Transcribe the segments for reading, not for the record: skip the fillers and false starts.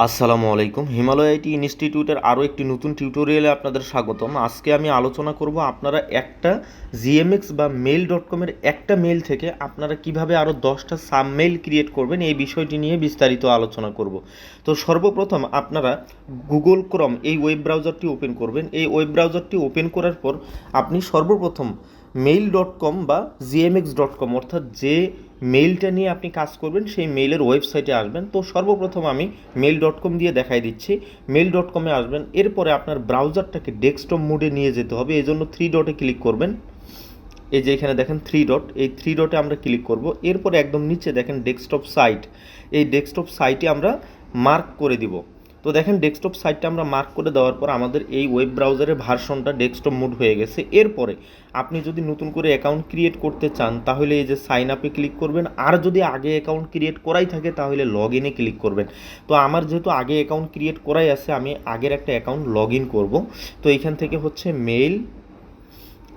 আসসালামু আলাইকুম। হিমালয় আইটি ইনস্টিটিউটের আরও একটি নতুন টিউটোরিয়ালে আপনাদের স্বাগতম। আজকে আমি আলোচনা করব আপনারা একটা জিএমএক্স বা মেইল.কমের একটা মেইল থেকে আপনারা কিভাবে আরও 10টা সাব মেইল ক্রিয়েট করবেন, এই বিষয়টি নিয়ে বিস্তারিত আলোচনা করব। তো সর্বপ্রথম আপনারা গুগল ক্রোম এই ওয়েব ব্রাউজারটি ওপেন করবেন। এই ওয়েব ব্রাউজারটি ওপেন করার পর আপনি সর্বপ্রথম মেইল.কম বা জিএমএক্স.কম অর্থাৎ যে মেইলটা নিয়ে আপনি কাজ করবেন সেই মেইলের ওয়েবসাইটে আসবেন। তো সর্বপ্রথম আমি মেইল.কম দিয়ে দেখাই দিচ্ছি। মেইল.কমে আসবেন, এরপরে আপনার ব্রাউজারটাকে ডেস্কটপ মোডে নিয়ে যেতে হবে। এই জন্য 3 ডটে ক্লিক করবেন। এই যে এখানে দেখেন 3 ডট, এই 3 ডটে আমরা ক্লিক করব। এরপরে একদম নিচে দেখেন ডেস্কটপ সাইট, এই ডেস্কটপ সাইটে আমরা মার্ক করে দিব। তো দেখেন ডেস্কটপ সাইটটা আমরা মার্ক করে দেওয়ার পর আমাদের এই ওয়েব ব্রাউজারের ভার্সনটা ডেস্কটপ মোড হয়ে গেছে। এরপরে আপনি যদি নতুন করে অ্যাকাউন্ট ক্রিয়েট করতে চান তাহলে এই যে সাইন আপে ক্লিক করবেন, আর যদি আগে অ্যাকাউন্ট ক্রিয়েট করাই থাকে তাহলে লগ ইনে ক্লিক করবেন। তো আমার যেহেতু আগে অ্যাকাউন্ট ক্রিয়েট করাই আছে, আমি আগের একটা অ্যাকাউন্ট লগ ইন করবো। তো এইখান থেকে হচ্ছে মেইল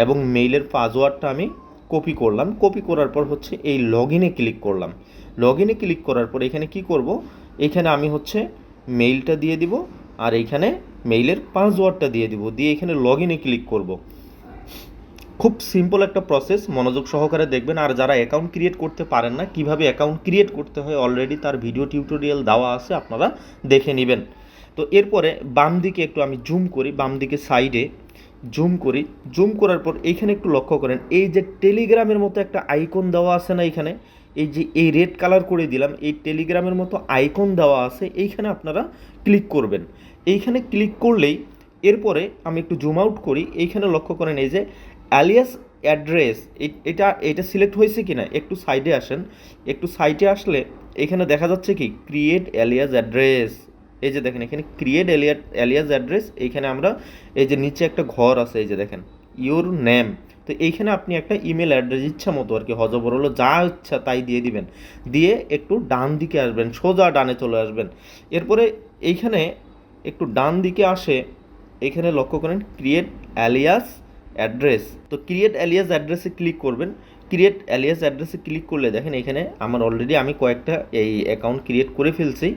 এবং মেইলের পাসওয়ার্ডটা আমি কপি করলাম। কপি করার পর হচ্ছে এই লগ ইনে ক্লিক করলাম। লগ ইনে ক্লিক করার পর এখানে কি করব, এখানে আমি হচ্ছে মেইলটা দিয়ে দিব আর এইখানে মেইলের পাসওয়ার্ডটা দিয়ে দিব, দিয়ে এখানে লগ ইনে ক্লিক করব। খুব সিম্পল একটা প্রসেস, মনোযোগ সহকারে দেখবেন। আর যারা অ্যাকাউন্ট ক্রিয়েট করতে পারেন না, কিভাবে অ্যাকাউন্ট ক্রিয়েট করতে হয় অলরেডি তার ভিডিও টিউটোরিয়াল দেওয়া আছে, আপনারা দেখে নেবেন। তো এরপরে বাম দিকে একটু আমি জুম করি, বাম দিকে সাইডে জুম করি। জুম করার পর এইখানে একটু লক্ষ্য করেন, এই যে টেলিগ্রামের মতো একটা আইকন দেওয়া আছে না, এইখানে এই যে এই রেড কালার করে দিলাম, এই টেলিগ্রামের মতো আইকন দেওয়া আছে, এইখানে আপনারা ক্লিক করবেন। এইখানে ক্লিক করলেই এরপরে আমি একটু জুম আউট করি, এইখানে লক্ষ্য করেন এই যে অ্যালিয়াস অ্যাড্রেস, এটা সিলেক্ট হয়েছে কি না, একটু সাইডে আসেন। একটু সাইডে আসলে এখানে দেখা যাচ্ছে কি ক্রিয়েট অ্যালিয়াস অ্যাড্রেস। এই যে দেখেন এখানে ক্রিয়েট অ্যালিয়াস অ্যাড্রেস, এইখানে আমরা এই যে নিচে একটা ঘর আছে, এই যে দেখেন ইউর নেম। তো এইখানে আপনি একটা ইমেল অ্যাড্রেস ইচ্ছা মতো আর কি হজবর হলো যা ইচ্ছা তাই দিয়ে দিবেন। দিয়ে একটু ডান দিকে আসবেন, সোজা ডানে চলে আসবেন। এরপরে এইখানে একটু ডান দিকে আসে, এখানে লক্ষ্য করেন ক্রিয়েট অ্যালিয়াস অ্যাড্রেস। তো ক্রিয়েট অ্যালিয়াস অ্যাড্রেসে ক্লিক করবেন। ক্রিয়েট অ্যালিয়াস অ্যাড্রেসে ক্লিক করলে দেখেন এখানে আমার অলরেডি আমি কয়েকটা এই অ্যাকাউন্ট ক্রিয়েট করে ফেলছি।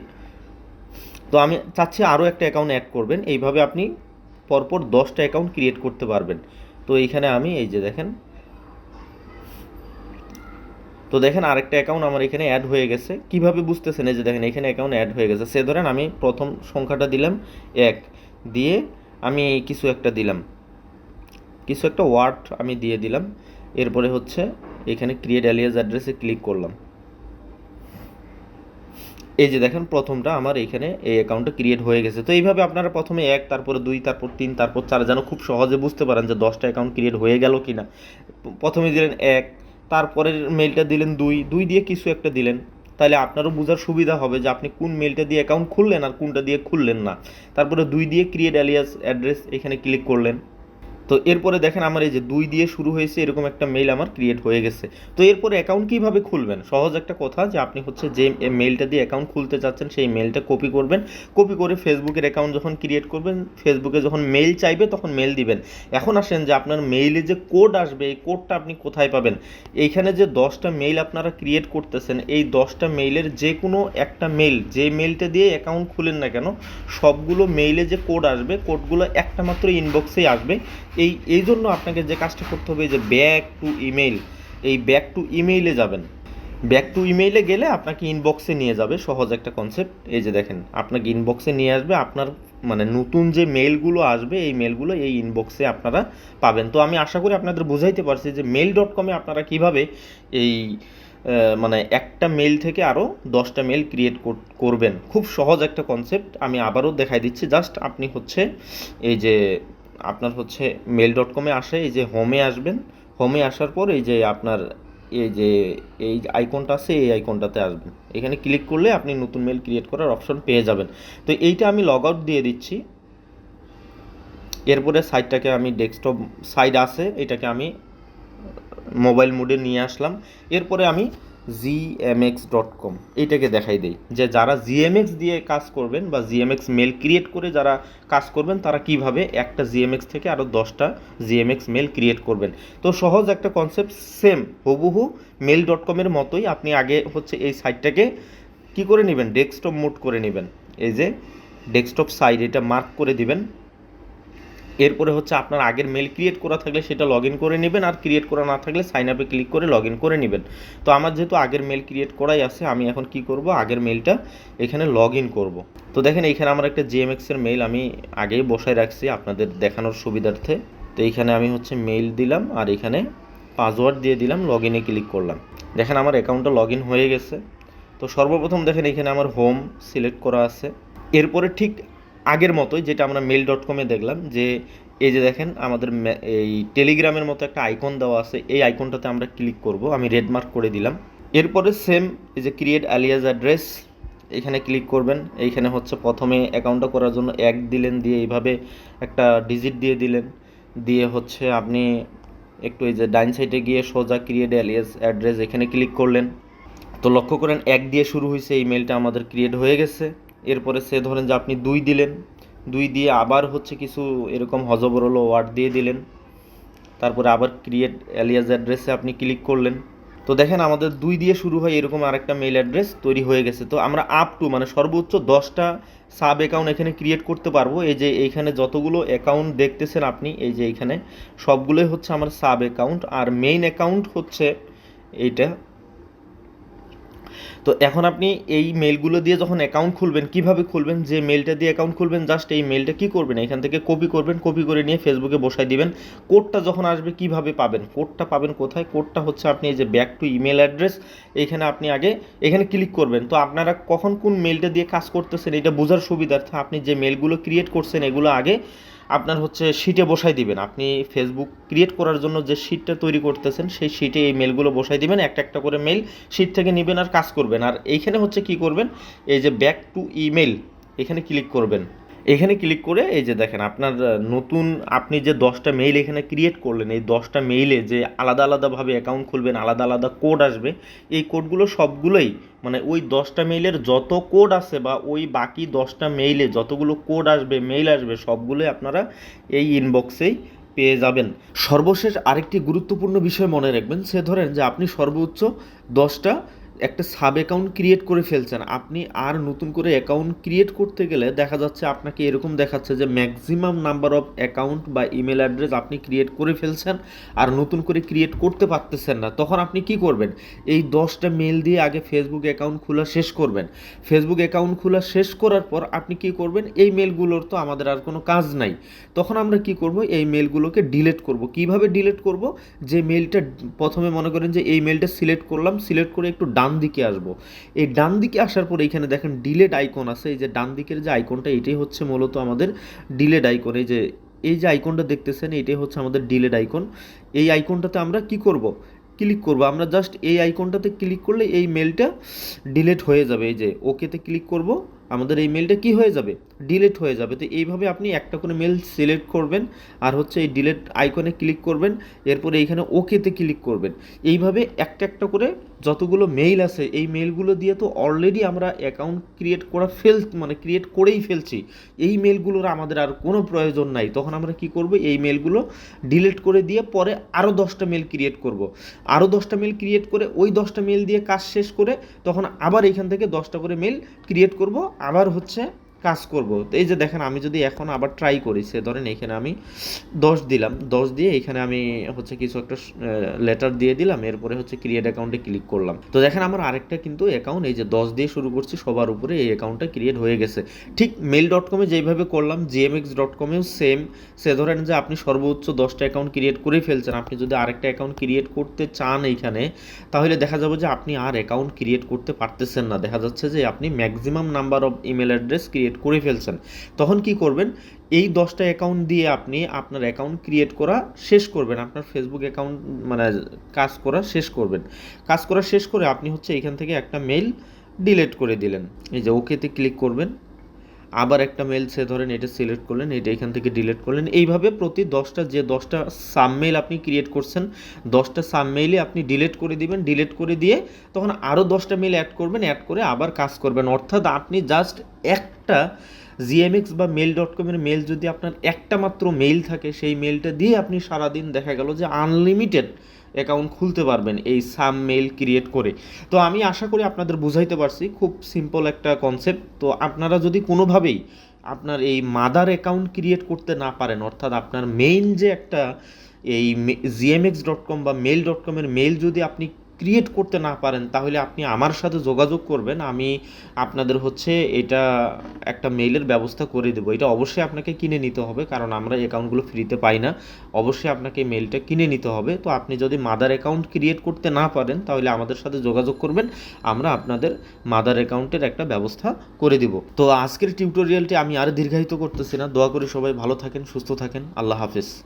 তো আমি চাচ্ছি আরও একটা অ্যাকাউন্ট অ্যাড করবেন, এইভাবে আপনি পরপর 10টা অ্যাকাউন্ট ক্রিয়েট করতে পারবেন। তো এইখানে আমি এই যে দেখেন, তো দেখেন আরেকটা অ্যাকাউন্ট আমার এখানে অ্যাড হয়ে গেছে। কিভাবে বুঝতেছেন, এই যে দেখেন এখানে অ্যাকাউন্ট অ্যাড হয়ে গেছে। সে ধরেন আমি প্রথম সংখ্যাটা দিলাম 1, দিয়ে আমি কিছু একটা দিলাম, কিছু একটা ওয়ার্ড আমি দিয়ে দিলাম। এরপরে হচ্ছে এখানে ক্রিয়েট অ্যালিয়াস অ্যাড্রেসে ক্লিক করলাম। এই যে দেখেন প্রথমটা আমার এখানে এই অ্যাকাউন্টটা ক্রিয়েট হয়ে গেছে। তো এইভাবে আপনারা প্রথমে 1, তারপরে 2, তারপর 3, তারপর 4 যেন খুব সহজে বুঝতে পারেন যে 10টা অ্যাকাউন্ট ক্রিয়েট হয়ে গেল কি না। প্রথমে দিলেন 1, তারপরের মেইলটা দিলেন 2 দিয়ে কিছু একটা দিলেন, তাহলে আপনারও বোঝার সুবিধা হবে যে আপনি কোন মেইলটা দিয়ে অ্যাকাউন্ট খুললেন আর কোনটা দিয়ে খুললেন না। তারপরে 2 দিয়ে ক্রিয়েট অ্যালিয়াস অ্যাড্রেস এখানে ক্লিক করলেন। তো এরপরে দেখেন আমার এই যে 2 দিয়ে শুরু হয়েছে এরকম একটা মেইল আমার ক্রিয়েট হয়ে গেছে। তো এরপরে অ্যাকাউন্ট কীভাবে খুলবেন, সহজ একটা কথা, যে আপনি হচ্ছে যে মেইলটা দিয়ে অ্যাকাউন্ট খুলতে চাচ্ছেন সেই মেইলটা কপি করবেন। কপি করে ফেসবুকের অ্যাকাউন্ট যখন ক্রিয়েট করবেন, ফেসবুকে যখন মেইল চাইবে তখন মেইল দিবেন। এখন আসেন যে আপনার মেইলে যে কোড আসবে, এই কোডটা আপনি কোথায় পাবেন। এইখানে যে 10টা মেইল আপনারা ক্রিয়েট করতেছেন, এই 10টা মেইলের যে কোনো একটা মেইল, যে মেইলটা দিয়ে অ্যাকাউন্ট খুলেন না কেন, সবগুলো মেইলে যে কোড আসবে, কোডগুলো একটা মাত্র ইনবক্সেই আসবে। এই জন্য আপনাকে যে কাজটা করতে হবে, যে ব্যাক টু ইমেইল, এই ব্যাক টু ইমেইলে যাবেন। ব্যাক টু ইমেইলে গেলে আপনাকে ইনবক্সে নিয়ে যাবে, সহজ একটা কনসেপ্ট। এই যে দেখেন আপনাকে ইনবক্সে নিয়ে আসবে, আপনার মানে নতুন যে মেইলগুলো আসবে এই মেইলগুলো এই ইনবক্সে আপনারা পাবেন। তো আমি আশা করি আপনাদের বোঝাইতে পারছি যে মেইল.কমে আপনারা কিভাবে এই মানে একটা মেইল থেকে আরও 10টা মেইল ক্রিয়েট করবেন। খুব সহজ একটা কনসেপ্ট, আমি আবারও দেখাই দিচ্ছি। জাস্ট আপনি হচ্ছে এই যে আপনার হচ্ছে মেইল.কমে আসে, এই যে হোমে আসবেন। হোমে আসার পর এই যে আপনার এই যে এই আইকনটা আছে, এই আইকনটাতে আসবেন। এখানে ক্লিক করলে আপনি নতুন মেইল ক্রিয়েট করার অপশন পেয়ে যাবেন। তো এইটা আমি লগ আউট দিয়ে দিচ্ছি। এরপরে সাইটটাকে আমি ডেস্কটপ সাইড আছে, এটাকে আমি মোবাইল মোডে নিয়ে আসলাম। এরপরে আমি gmx.com এইটাকে দেখাই দেই, যে যারা জিএমএক্স দিয়ে কাজ করবেন বা জিএমএক্স মেল ক্রিয়েট করে যারা কাজ করবেন তারা কিভাবে একটা জিএমএক্স থেকে আরও 10টা জিএমএক্স মেল ক্রিয়েট করবেন। তো সহজ একটা কনসেপ্ট, সেম হুবহু মেল.কমের মতোই। আপনি আগে হচ্ছে এই সাইটটাকে কী করে নেবেন, ডেস্কটপ মোড করে নেবেন। এই যে ডেস্কটপ সাইড এটা মার্ক করে দিবেন। এরপরে হচ্ছে আপনার আগের মেল ক্রিয়েট করা থাকলে সেটা লগ ইন করে নেবেন, আর ক্রিয়েট করা না থাকলে সাইন আপে ক্লিক করে লগ ইন করে নেবেন। তো আমার যেহেতু আগের মেল ক্রিয়েট করাই আছে, আমি এখন কি করব, আগের মেলটা এখানে লগ ইন করবো। তো দেখেন এইখানে আমার একটা জিএমএক্সের মেল আমি আগেই বসায় রাখছি আপনাদের দেখানোর সুবিধার্থে। তো এইখানে আমি হচ্ছে মেইল দিলাম আর এখানে পাসওয়ার্ড দিয়ে দিলাম, লগ ইনে ক্লিক করলাম। দেখেন আমার অ্যাকাউন্টটা লগ ইন হয়ে গেছে। তো সর্বপ্রথম দেখেন এখানে আমার হোম সিলেক্ট করা আছে। এরপরে ঠিক আগের মতোই যেটা আমরা mail.com-এ দেখলাম, যে এই যে দেখেন আমাদের এই টেলিগ্রামের মতো একটা আইকন দেওয়া আছে, এই আইকনটাতে আমরা ক্লিক করব। আমি রেড মার্ক করে দিলাম। এরপরে সেম এই যে ক্রিয়েট অ্যালিয়াস অ্যাড্রেস, এখানে ক্লিক করবেন। এইখানে হচ্ছে প্রথমে অ্যাকাউন্টটা করার জন্য 1 দিলেন, দিয়ে এইভাবে একটা ডিজিট দিয়ে দিলেন, দিয়ে হচ্ছে আপনি একটু এই যে ডাইন সাইডে গিয়ে সোজা ক্রিয়েট অ্যালিয়াস অ্যাড্রেস এখানে ক্লিক করলেন। তো লক্ষ্য করেন 1 দিয়ে শুরু হয়েছে, এই মেলটা আমাদের ক্রিয়েট হয়ে গেছে। এরপরে সে ধরেন যে আপনি 2 দিলেন, 2 দিয়ে আবার হচ্ছে কিছু এরকম হজবরল ওয়ার্ড দিয়ে দিলেন, তারপরে আবার ক্রিয়েট অ্যালিয়াস অ্যাড্রেসে আপনি ক্লিক করলেন। তো দেখেন আমাদের 2 দিয়ে শুরু হয় এরকম আরেকটা মেল অ্যাড্রেস তৈরি হয়ে গেছে। তো আমরা আপ টু মানে সর্বোচ্চ 10টা সাব অ্যাকাউন্ট এখানে ক্রিয়েট করতে পারবো। এই যে এইখানে যতগুলো অ্যাকাউন্ট দেখতেছেন আপনি, এই যে এইখানে সবগুলোই হচ্ছে আমার সাব অ্যাকাউন্ট, আর মেইন অ্যাকাউন্ট হচ্ছে এইটা। তো এখন আপনি এই মেলগুলো দিয়ে যখন অ্যাকাউন্ট খুলবেন, কিভাবে খুলবেন, যে মেলটা দিয়ে অ্যাকাউন্ট খুলবেন জাস্ট এই মেলটা কি করবেন, এখান থেকে কপি করবেন, কপি করে নিয়ে ফেসবুকে বসাই দিবেন। কোডটা যখন আসবে কিভাবে পাবেন, কোডটা পাবেন কোথায়, কোডটা হচ্ছে আপনি এই যে ব্যাক টু ইমেল অ্যাড্রেস, এইখানে আপনি আগে এখানে ক্লিক করবেন। তো আপনারা কখন কোন মেলটা দিয়ে কাজ করতেছেন এটা বোঝার সুবিধার্থে আপনি যে মেলগুলো ক্রিয়েট করছেন এগুলো আগে আপনার হচ্ছে শিটে বসাই দিবেন। আপনি ফেসবুক ক্রিয়েট করার জন্য যে শিটটা তৈরি করতেছেন সেই শিটে এই মেলগুলো বসাই দিবেন, একটা একটা করে মেল শিট থেকে নেবেন আর কাজ করবেন। আর এইখানে হচ্ছে কি করবেন, এই যে ব্যাক টু ইমেল এখানে ক্লিক করবেন। এখানে ক্লিক করে এই যে দেখেন আপনার নতুন আপনি যে 10টা মেইল এখানে ক্রিয়েট করলেন, এই 10টা মেইলে যে আলাদা আলাদাভাবে অ্যাকাউন্ট খুলবেন, আলাদা আলাদা কোড আসবে, এই কোডগুলো সবগুলোই মানে ওই 10টা মেইলের যত কোড আছে বা ওই বাকি 10টা মেইলে যতগুলো কোড আসবে, মেইল আসবে, সবগুলোই আপনারা এই ইনবক্সেই পেয়ে যাবেন। সর্বশেষ আরেকটি গুরুত্বপূর্ণ বিষয় মনে রাখবেন, সে ধরেন যে আপনি সর্বোচ্চ 10টা একটা সাব অ্যাকাউন্ট ক্রিয়েট করে ফেলছেন, আপনি আর নতুন করে অ্যাকাউন্ট ক্রিয়েট করতে গেলে দেখা যাচ্ছে আপনাকে এরকম দেখাচ্ছে যে ম্যাক্সিমাম নাম্বার অফ অ্যাকাউন্ট বা ইমেল অ্যাড্রেস আপনি ক্রিয়েট করে ফেলছেন আর নতুন করে ক্রিয়েট করতে পারতেছেন না। তখন আপনি কি করবেন, এই 10টা মেল দিয়ে আগে ফেসবুক অ্যাকাউন্ট খোলা শেষ করবেন। ফেসবুক অ্যাকাউন্ট খোলা শেষ করার পর আপনি কি করবেন, এই মেলগুলোর তো আমাদের আর কোনো কাজ নাই, তখন আমরা কি করব, এই মেলগুলোকে ডিলিট করব। কিভাবে ডিলিট করব, যে মেলটা প্রথমে মনে করেন যে এই মেলটা সিলেক্ট করলাম, সিলেক্ট করে একটু ডান দিকে আসব। এই ডান দিকে আসার পর এইখানে দেখেন ডিলেট আইকন আছে, এই যে ডান দিকের যে আইকনটা এটাই হচ্ছে মূলত আমাদের ডিলেট আইকন। এই যে আইকনটা দেখতেছেন এটাই হচ্ছে আমাদের ডিলেট আইকন। এই আইকনটাতে আমরা কি করব, ক্লিক করব। আমরা জাস্ট এই আইকনটাতে ক্লিক করলে এই মেলটা ডিলিট হয়ে যাবে। এই যে ওকেতে ক্লিক করব, আমাদের এই মেলটা কি হয়ে যাবে, ডিলিট হয়ে যাবে। তো এইভাবে আপনি একটা করে মেল সিলেক্ট করবেন আর হচ্ছে এই ডিলিট আইকনে ক্লিক করবেন, এরপরে এইখানে ওকেতে ক্লিক করবেন। এইভাবে একটা একটা করে যতগুলো মেইল আছে এই মেলগুলো দিয়ে তো অলরেডি আমরা অ্যাকাউন্ট ক্রিয়েট ক্রিয়েট করেই ফেলছি, এই মেলগুলোর আমাদের আর কোনো প্রয়োজন নাই। তখন আমরা কি করব, এই মেলগুলো ডিলিট করে দিয়ে পরে আরও 10টা মেল ক্রিয়েট করব। আরও 10টা মেল ক্রিয়েট করে ওই 10টা মেল দিয়ে কাজ শেষ করে তখন আবার এইখান থেকে 10টা করে মেল ক্রিয়েট করব, আবার হচ্ছে কাজ করব। তো এই যে দেখেন আমি যদি এখন আবার ট্রাই করি, সে ধরেন এখানে আমি 10 দিলাম, 10 দিয়ে এখানে আমি হচ্ছে কিছু একটা লেটার দিয়ে দিলাম, এরপরে হচ্ছে ক্রিয়েট অ্যাকাউন্টে ক্লিক করলাম। তো দেখেন আমার আরেকটা কিন্তু অ্যাকাউন্ট এই যে 10 দিয়ে শুরু করছি সবার উপরে, এই অ্যাকাউন্টটা ক্রিয়েট হয়ে গেছে। ঠিক mail.com-এ যেইভাবে করলাম gmx.com-এও সেম। সে ধরেন যে আপনি সর্বোচ্চ 10টা অ্যাকাউন্ট ক্রিয়েট করে ফেলছেন, আপনি যদি আরেকটা অ্যাকাউন্ট ক্রিয়েট করতে চান এইখানে, তাহলে দেখা যাবে যে আপনি আর অ্যাকাউন্ট ক্রিয়েট করতে পারতেছেন না। দেখা যাচ্ছে যে আপনি maximum number of email address create করে ফেলছেন। তখন কি করবেন, এই 10টা অ্যাকাউন্ট দিয়ে আপনি আপনার অ্যাকাউন্ট ক্রিয়েট করা শেষ করবেন, আপনার ফেসবুক অ্যাকাউন্ট মানে কাজ করা শেষ করবেন। কাজ করা শেষ করে আপনি হচ্ছে এখান থেকে একটা মেল ডিলিট করে দিলেন, এই যে ওকেতে ক্লিক করবেন, আবার একটা মেল সে ধরেন এটা সিলেক্ট করলেন, এটা এখান থেকে ডিলিট করলেন। এইভাবে প্রতি 10টা সাবমেইল আপনি ক্রিয়েট করছেন, 10টা সাবমেইলে আপনি ডিলিট করে দিবেন, ডিলিট করে দিয়ে তখন আরও 10টা মেল অ্যাড করবেন, অ্যাড করে আবার কাজ করবেন। অর্থাৎ আপনি জাস্ট একটা জিএমএক্স বা mail.com-এর মেল যদি আপনার একটা মাত্র মেইল থাকে, সেই মেলটা দিয়ে আপনি সারাদিন দেখা গেল যে আনলিমিটেড অ্যাকাউন্ট খুলতে পারবেন এই সাম মেল ক্রিয়েট করে। তো আমি আশা করি আপনাদের বুঝাইতে পারছি, খুব সিম্পল একটা কনসেপ্ট। তো আপনারা যদি কোনোভাবেই আপনার এই মাদার অ্যাকাউন্ট ক্রিয়েট করতে না পারেন, অর্থাৎ আপনার মেইন যে একটা এই gmx.com বা মেল.com-এর মেল যদি আপনি ক্রিয়েট করতে না পারেন, তাহলে আপনি আমার সাথে যোগাযোগ করবেন। আমি আপনাদের হচ্ছে এটা একটা মেইলের ব্যবস্থা করে দেবো। এটা অবশ্যই আপনাকে কিনে নিতে হবে, কারণ আমরা অ্যাকাউন্টগুলো ফ্রিতে পাই না। অবশ্যই আপনাকে মেইলটা কিনে নিতে হবে। তো আপনি যদি মাদার অ্যাকাউন্ট ক্রিয়েট করতে না পারেন, তাহলে আমাদের সাথে যোগাযোগ করবেন, আমরা আপনাদের মাদার অ্যাকাউন্টের একটা ব্যবস্থা করে দিব। তো আজকের টিউটোরিয়ালটি আমি আর দীর্ঘায়িত করতেছি না। দোয়া করি সবাই ভালো থাকেন, সুস্থ থাকেন। আল্লাহ হাফেজ।